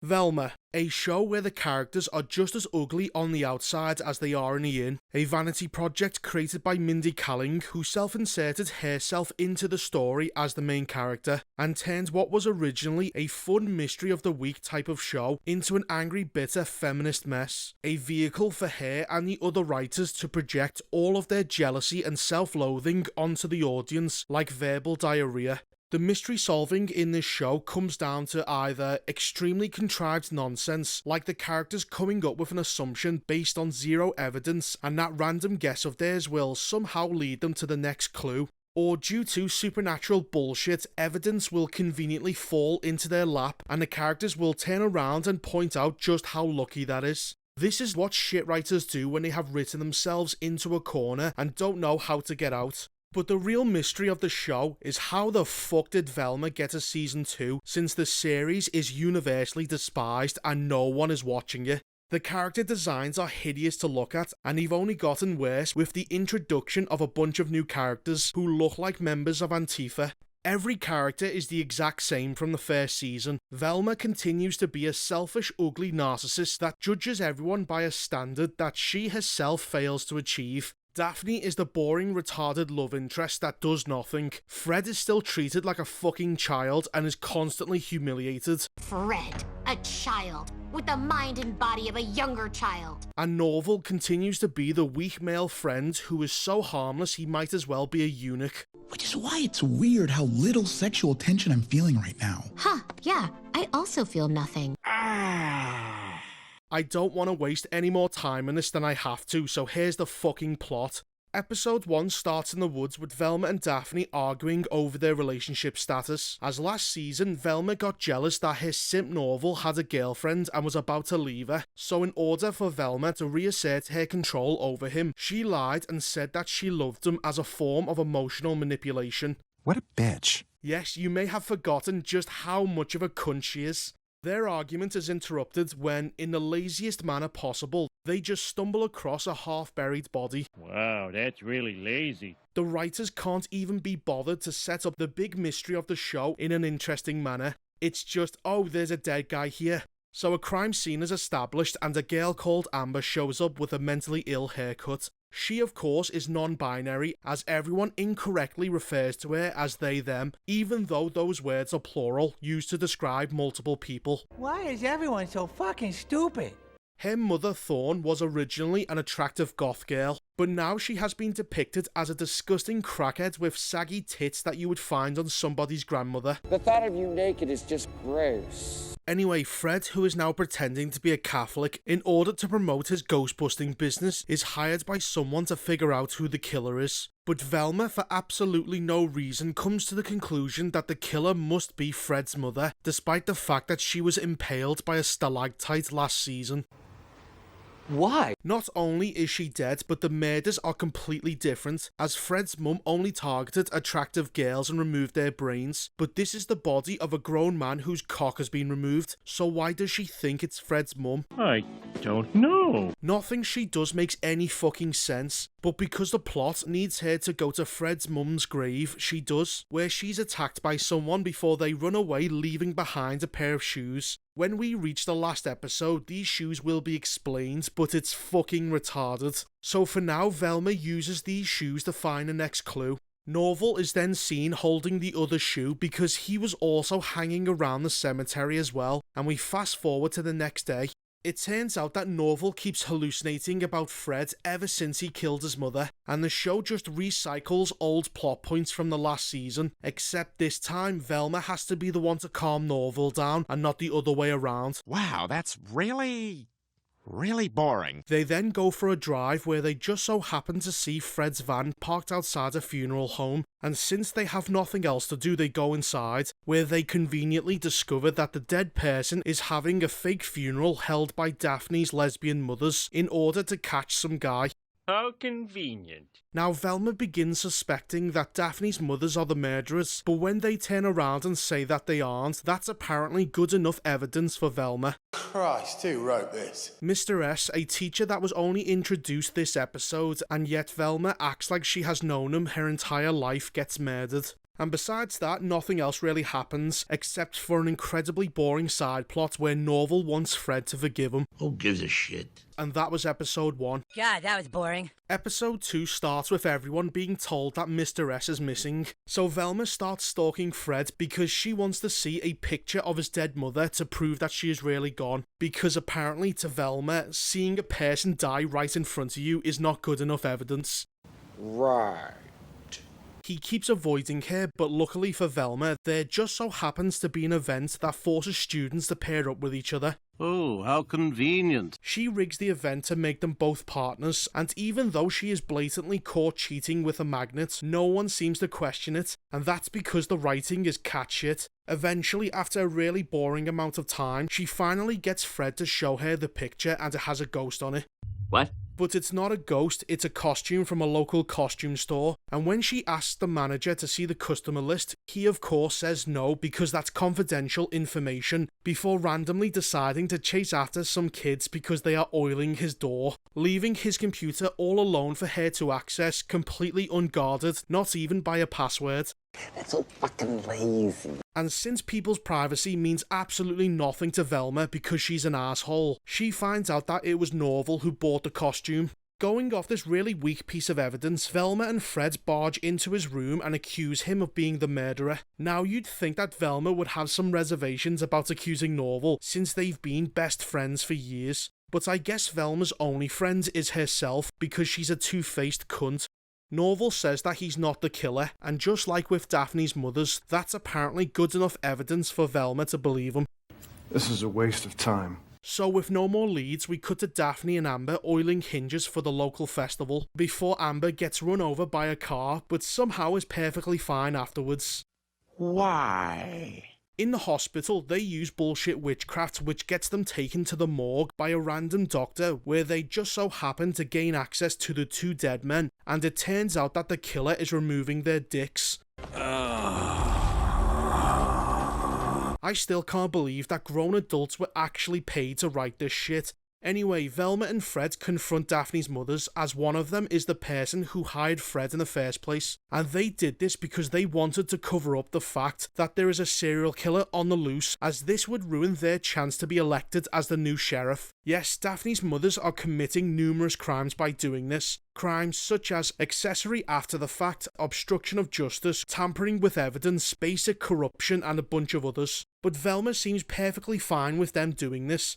Velma, a show where the characters are just as ugly on the outside as they are in the in. A vanity project created by Mindy Kaling, who self-inserted herself into the story as the main character, and turned what was originally a fun mystery of the week type of show into an angry, bitter feminist mess. A vehicle for her and the other writers to project all of their jealousy and self-loathing onto the audience like verbal diarrhea. The mystery solving in this show comes down to either extremely contrived nonsense, like the characters coming up with an assumption based on zero evidence, and that random guess of theirs will somehow lead them to the next clue, or due to supernatural bullshit, evidence will conveniently fall into their lap, and the characters will turn around and point out just how lucky that is. This is what shit writers do when they have written themselves into a corner and don't know how to get out. But the real mystery of the show is how the fuck did Velma get a season 2 since the series is universally despised and no one is watching it. The character designs are hideous to look at, and they've only gotten worse with the introduction of a bunch of new characters who look like members of Antifa. Every character is the exact same from the first season. Velma continues to be a selfish, ugly narcissist that judges everyone by a standard that she herself fails to achieve. Daphne is the boring, retarded love interest that does nothing. Fred is still treated like a fucking child and is constantly humiliated. Fred, a child, with the mind and body of a younger child. And Norval continues to be the weak male friend who is so harmless he might as well be a eunuch. Which is why it's weird how little sexual tension I'm feeling right now. Huh, yeah, I also feel nothing. I don't want to waste any more time on this than I have to, so here's the fucking plot. Episode 1 starts in the woods with Velma and Daphne arguing over their relationship status. As last season, Velma got jealous that her simp Norval had a girlfriend and was about to leave her, so in order for Velma to reassert her control over him, she lied and said that she loved him as a form of emotional manipulation. What a bitch. Yes, you may have forgotten just how much of a cunt she is. Their argument is interrupted when, in the laziest manner possible, they just stumble across a half-buried body. Wow, that's really lazy. The writers can't even be bothered to set up the big mystery of the show in an interesting manner. It's just, oh, there's a dead guy here. So a crime scene is established and a girl called Amber shows up with a mentally ill haircut. She, of course, is non-binary, as everyone incorrectly refers to her as they-them, even though those words are plural, used to describe multiple people. Why is everyone so fucking stupid? Her mother, Thorn, was originally an attractive goth girl, but now she has been depicted as a disgusting crackhead with saggy tits that you would find on somebody's grandmother. The thought of you naked is just gross. Anyway, Fred, who is now pretending to be a Catholic in order to promote his ghost-busting business, is hired by someone to figure out who the killer is. But Velma, for absolutely no reason, comes to the conclusion that the killer must be Fred's mother, despite the fact that she was impaled by a stalactite last season. Why? Not only is she dead, but the murders are completely different, as Fred's mum only targeted attractive girls and removed their brains, but this is the body of a grown man whose cock has been removed, so why does she think it's Fred's mum? I don't know. Nothing she does makes any fucking sense, but because the plot needs her to go to Fred's mum's grave, she does, where she's attacked by someone before they run away, leaving behind a pair of shoes. When we reach the last episode, these shoes will be explained, but it's fucking retarded. So for now, Velma uses these shoes to find the next clue. Norval is then seen holding the other shoe because he was also hanging around the cemetery as well, and we fast forward to the next day. It turns out that Norval keeps hallucinating about Fred ever since he killed his mother, and the show just recycles old plot points from the last season, except this time Velma has to be the one to calm Norval down and not the other way around. Wow, that's really boring. They then go for a drive where they just so happen to see Fred's van parked outside a funeral home, and since they have nothing else to do, they go inside, where they conveniently discover that the dead person is having a fake funeral held by Daphne's lesbian mothers in order to catch some guy. How convenient. Now, Velma begins suspecting that Daphne's mothers are the murderers, but when they turn around and say that they aren't, that's apparently good enough evidence for Velma. Christ, who wrote this? Mr. S, a teacher that was only introduced this episode, and yet Velma acts like she has known him her entire life, gets murdered. And besides that, nothing else really happens, except for an incredibly boring side plot where Norval wants Fred to forgive him. Who gives a shit? And that was episode 1. God, that was boring. Episode 2 starts with everyone being told that Mr. S is missing. So Velma starts stalking Fred because she wants to see a picture of his dead mother to prove that she is really gone. Because apparently to Velma, seeing a person die right in front of you is not good enough evidence. Right. He keeps avoiding her, but luckily for Velma, there just so happens to be an event that forces students to pair up with each other. Oh, how convenient. She rigs the event to make them both partners, and even though she is blatantly caught cheating with a magnet, no one seems to question it, and that's because the writing is cat shit. Eventually, after a really boring amount of time, she finally gets Fred to show her the picture and it has a ghost on it. What? But it's not a ghost, it's a costume from a local costume store, and when she asks the manager to see the customer list, he of course says no because that's confidential information, before randomly deciding to chase after some kids because they are oiling his door, leaving his computer all alone for her to access, completely unguarded, not even by a password. That's so fucking lazy. And since people's privacy means absolutely nothing to Velma because she's an asshole, she finds out that it was Norval who bought the costume. Going off this really weak piece of evidence, Velma and Fred barge into his room and accuse him of being the murderer. Now you'd think that Velma would have some reservations about accusing Norval since they've been best friends for years, but I guess Velma's only friend is herself because she's a two-faced cunt. Norval says that he's not the killer, and just like with Daphne's mothers, that's apparently good enough evidence for Velma to believe him. This is a waste of time. So with no more leads, we cut to Daphne and Amber oiling hinges for the local festival, before Amber gets run over by a car, but somehow is perfectly fine afterwards. Why? In the hospital, they use bullshit witchcraft which gets them taken to the morgue by a random doctor where they just so happen to gain access to the two dead men, and it turns out that the killer is removing their dicks. I still can't believe that grown adults were actually paid to write this shit. Anyway, Velma and Fred confront Daphne's mothers as one of them is the person who hired Fred in the first place, and they did this because they wanted to cover up the fact that there is a serial killer on the loose, as this would ruin their chance to be elected as the new sheriff. Yes, Daphne's mothers are committing numerous crimes by doing this. Crimes such as accessory after the fact, obstruction of justice, tampering with evidence, basic corruption, and a bunch of others. But Velma seems perfectly fine with them doing this.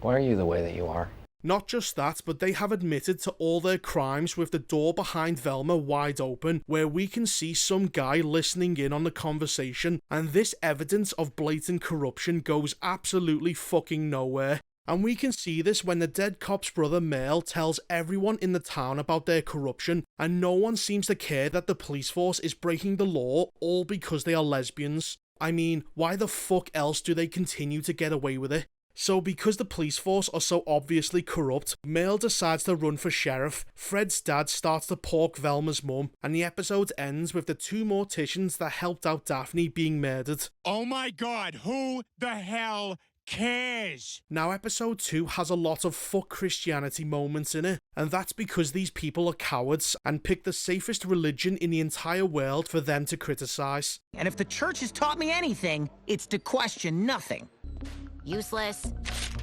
Why are you the way that you are? Not just that, but they have admitted to all their crimes with the door behind Velma wide open, where we can see some guy listening in on the conversation, and this evidence of blatant corruption goes absolutely fucking nowhere. And we can see this when the dead cop's brother Merle tells everyone in the town about their corruption, and no one seems to care that the police force is breaking the law, all because they are lesbians. I mean, why the fuck else do they continue to get away with it? So because the police force are so obviously corrupt, Merle decides to run for sheriff, Fred's dad starts to pork Velma's mum, and the episode ends with the two morticians that helped out Daphne being murdered. Oh my god, who the hell cares? Now episode 2 has a lot of fuck Christianity moments in it, and that's because these people are cowards and pick the safest religion in the entire world for them to criticize. And if the church has taught me anything, it's to question nothing. Useless.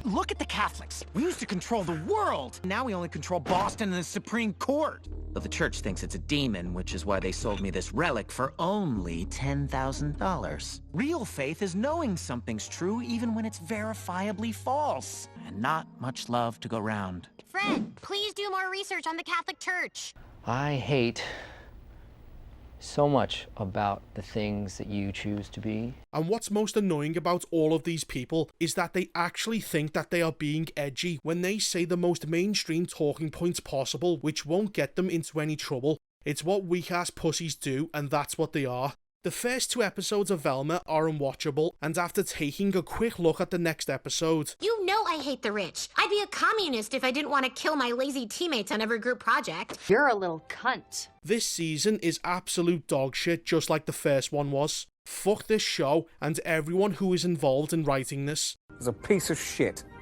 Look at the Catholics. We used to control the world. Now we only control Boston and the Supreme Court. But the church thinks it's a demon, which is why they sold me this relic for only $10,000. Real faith is knowing something's true even when it's verifiably false. And not much love to go round. Fred, please do more research on the Catholic Church. I hate so much about the things that you choose to be. And what's most annoying about all of these people is that they actually think that they are being edgy when they say the most mainstream talking points possible, which won't get them into any trouble. It's what weak-ass pussies do, and that's what they are. The first 2 episodes of Velma are unwatchable, and after taking a quick look at the next episode... You know I hate the rich. I'd be a communist if I didn't want to kill my lazy teammates on every group project. You're a little cunt. This season is absolute dog shit, just like the first one was. Fuck this show and everyone who is involved in writing this. It's a piece of shit.